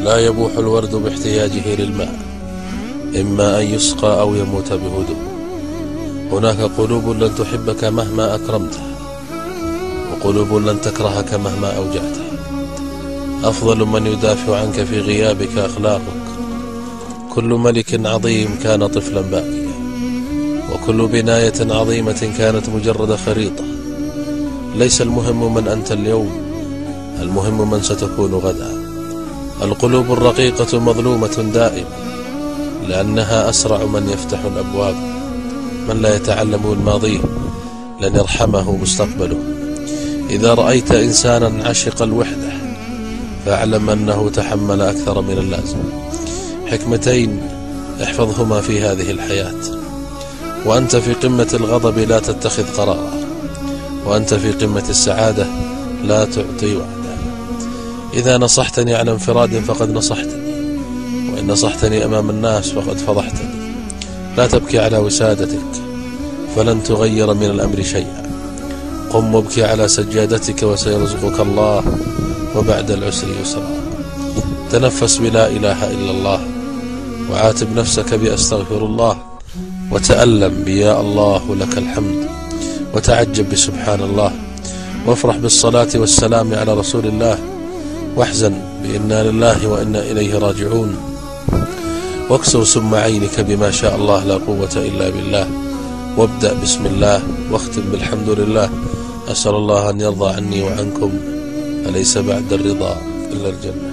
لا يبوح الورد باحتياجه للماء، إما أن يسقى أو يموت بهدوء. هناك قلوب لن تحبك مهما أكرمتها، وقلوب لن تكرهك مهما أوجعتها. أفضل من يدافع عنك في غيابك أخلاقك. كل ملك عظيم كان طفلا باكيا، وكل بناية عظيمة كانت مجرد خريطة. ليس المهم من أنت اليوم، المهم من ستكون غدا. القلوب الرقيقة مظلومة دائما، لأنها أسرع من يفتح الأبواب. من لا يتعلم الماضي لن يرحمه مستقبله. إذا رأيت إنسانا عشق الوحدة فاعلم أنه تحمل أكثر من اللازم. حكمتين احفظهما في هذه الحياة: وأنت في قمة الغضب لا تتخذ قرارا، وأنت في قمة السعادة لا تعطي وعدا. إذا نصحتني على انفراد فقد نصحتني، وإن نصحتني أمام الناس فقد فضحتني. لا تبكي على وسادتك فلن تغير من الأمر شيئا. قم وابكي على سجادتك وسيرزقك الله، وبعد العسر يسرا. تنفس بلا إله إلا الله، وعاتب نفسك بأستغفر الله، وتألم بيا الله لك الحمد، وتعجب بسبحان الله، وافرح بالصلاة والسلام على رسول الله، واحزن بإنا لله وإنا إليه راجعون، واكسر سم عينك بما شاء الله لا قوة إلا بالله، وابدأ بسم الله، واختم بالحمد لله. أسأل الله أن يرضى عني وعنكم، أليس بعد الرضا إلا الجنة.